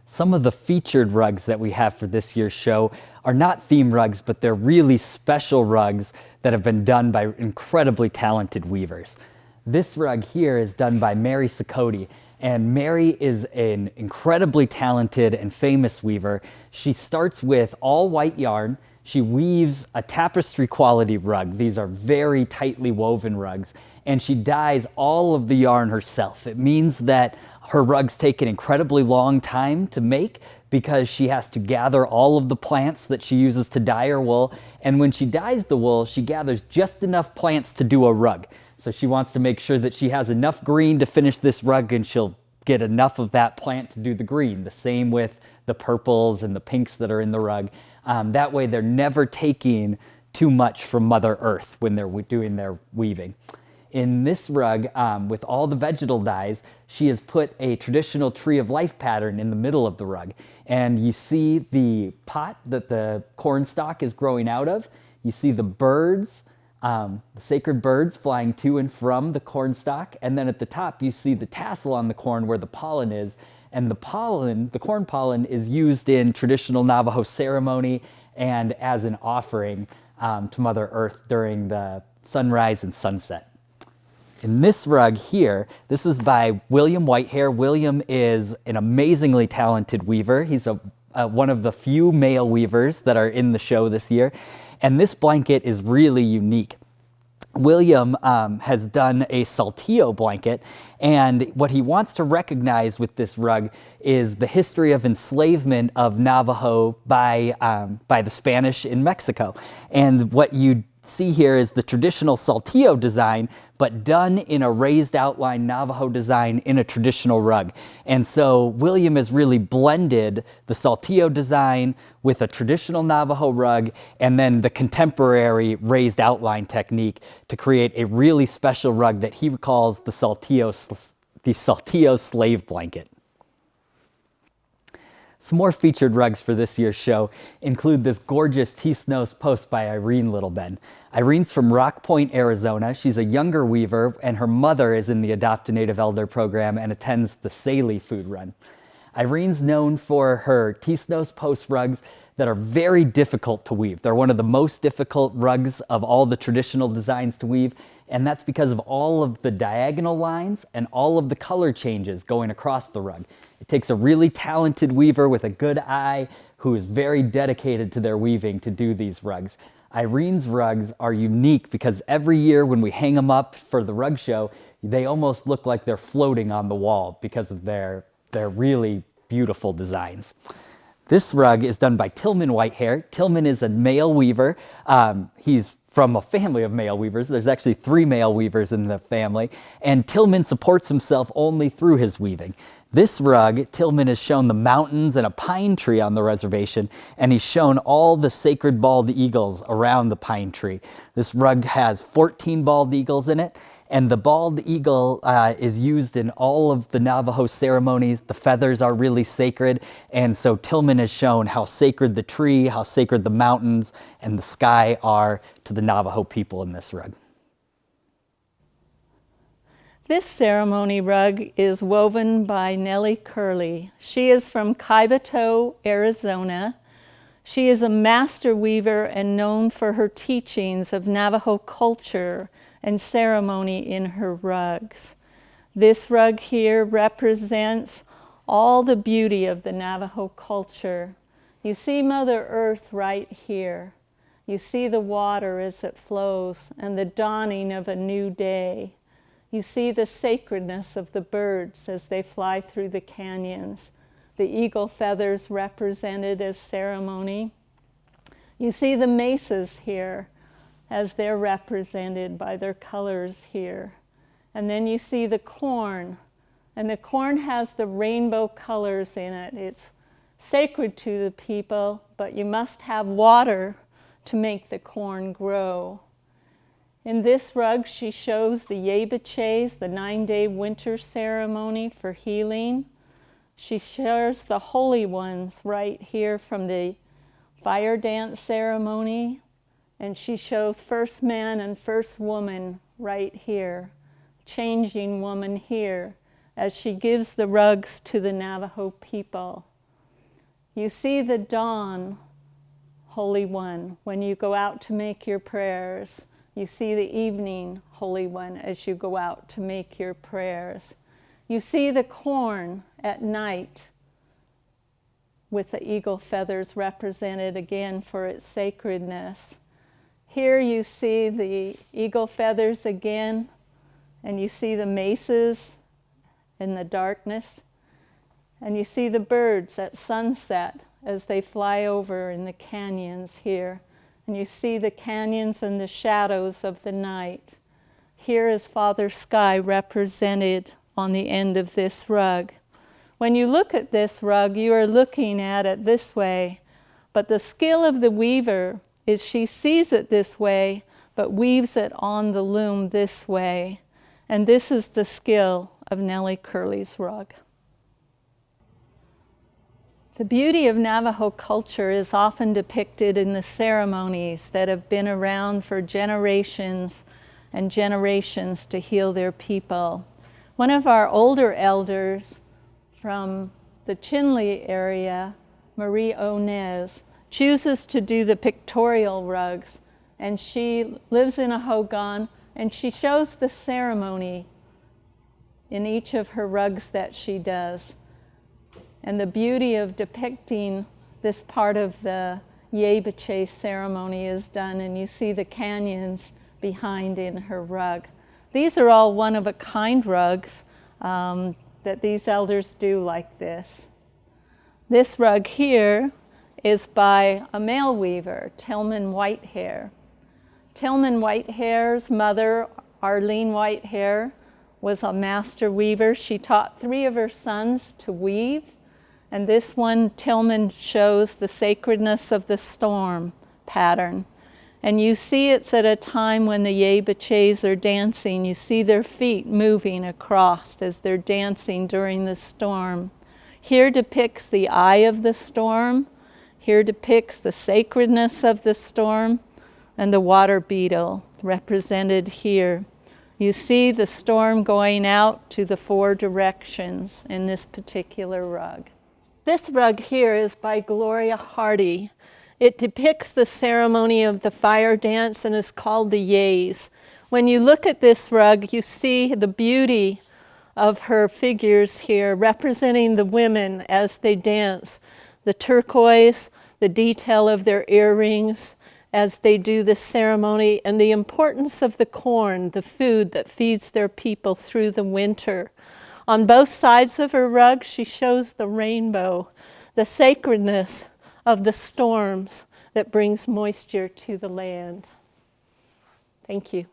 Some of the featured rugs that we have for this year's show are not theme rugs, but they're really special rugs that have been done by incredibly talented weavers. This rug here is done by Mary Sakoti, and Mary is an incredibly talented and famous weaver. She starts with all white yarn. She weaves a tapestry quality rug. These are very tightly woven rugs, and she dyes all of the yarn herself. It means that her rugs take an incredibly long time to make because she has to gather all of the plants that she uses to dye her wool. And when she dyes the wool, she gathers just enough plants to do a rug. So she wants to make sure that she has enough green to finish this rug, and she'll get enough of that plant to do the green. The same with the purples and the pinks that are in the rug. That way they're never taking too much from Mother Earth when they're doing their weaving. In this rug, with all the vegetal dyes, she has put a traditional tree of life pattern in the middle of the rug. And you see the pot that the corn stalk is growing out of. You see the birds, the sacred birds flying to and from the corn stalk. And then at the top, you see the tassel on the corn where the pollen is. And the pollen, the corn pollen, is used in traditional Navajo ceremony and as an offering to Mother Earth during the sunrise and sunset. In this rug here, this is by William Whitehair. William is an amazingly talented weaver. He's one of the few male weavers that are in the show this year. And this blanket is really unique. William has done a saltillo blanket, and what he wants to recognize with this rug is the history of enslavement of Navajo by the Spanish in Mexico. And what you see here is the traditional saltillo design, but done in a raised outline Navajo design in a traditional rug. And so William has really blended the saltillo design with a traditional Navajo rug and then the contemporary raised outline technique to create a really special rug that he calls the saltillo slave blanket. Some more featured rugs for this year's show include this gorgeous T-Snows post by Irene Littleben. Irene's from Rock Point, Arizona. She's a younger weaver, and her mother is in the Adopt a Native Elder program and attends the Saley food run. Irene's known for her T-Snows post rugs that are very difficult to weave. They're one of the most difficult rugs of all the traditional designs to weave, and that's because of all of the diagonal lines and all of the color changes going across the rug. It takes a really talented weaver with a good eye who is very dedicated to their weaving to do these rugs. Irene's rugs are unique because every year when we hang them up for the rug show, they almost look like they're floating on the wall because of their really beautiful designs. This rug is done by Tillman Whitehair. Tillman is a male weaver. He's from a family of male weavers. There's actually 3 male weavers in the family, and Tillman supports himself only through his weaving. This rug, Tillman has shown the mountains and a pine tree on the reservation, and he's shown all the sacred bald eagles around the pine tree. This rug has 14 bald eagles in it, and the bald eagle is used in all of the Navajo ceremonies. The feathers are really sacred, and so Tillman has shown how sacred the tree, how sacred the mountains and the sky are to the Navajo people in this rug. This ceremony rug is woven by Nellie Curley. She is from Kaibato, Arizona. She is a master weaver and known for her teachings of Navajo culture and ceremony in her rugs. This rug here represents all the beauty of the Navajo culture. You see Mother Earth right here. You see the water as it flows and the dawning of a new day. You see the sacredness of the birds as they fly through the canyons, the eagle feathers represented as ceremony. You see the mesas here as they're represented by their colors here. And then you see the corn, and the corn has the rainbow colors in it. It's sacred to the people, but you must have water to make the corn grow. In this rug, she shows the Yebiches, the 9-day winter ceremony for healing. She shares the holy ones right here from the fire dance ceremony. And she shows first man and first woman right here, changing woman here, as she gives the rugs to the Navajo people. You see the dawn, Holy One, when you go out to make your prayers. You see the evening, Holy One, as you go out to make your prayers. You see the corn at night with the eagle feathers represented again for its sacredness. Here you see the eagle feathers again, and you see the mesas in the darkness, and you see the birds at sunset as they fly over in the canyons here, and you see the canyons and the shadows of the night. Here is Father Sky represented on the end of this rug. When you look at this rug, you are looking at it this way, but the skill of the weaver is she sees it this way, but weaves it on the loom this way. And this is the skill of Nellie Curley's rug. The beauty of Navajo culture is often depicted in the ceremonies that have been around for generations and generations to heal their people. One of our older elders from the Chinle area, Marie Onez, chooses to do the pictorial rugs, and she lives in a hogan, and she shows the ceremony in each of her rugs that she does. And the beauty of depicting this part of the Yebache ceremony is done, and you see the canyons behind in her rug. These are all one-of-a-kind rugs that these elders do like this. This rug here is by a male weaver, Tillman Whitehair. Tillman Whitehair's mother, Arlene Whitehair, was a master weaver. She taught 3 of her sons to weave, and this one, Tillman, shows the sacredness of the storm pattern. And you see it's at a time when the Yebaches are dancing. You see their feet moving across as they're dancing during the storm. Here depicts the eye of the storm. Here depicts the sacredness of the storm, and the water beetle represented here. You see the storm going out to the 4 directions in this particular rug. This rug here is by Gloria Hardy. It depicts the ceremony of the fire dance and is called the Yays. When you look at this rug, you see the beauty of her figures here representing the women as they dance. The turquoise, the detail of their earrings as they do this ceremony, and the importance of the corn, the food that feeds their people through the winter. On both sides of her rug, she shows the rainbow, the sacredness of the storms that brings moisture to the land. Thank you.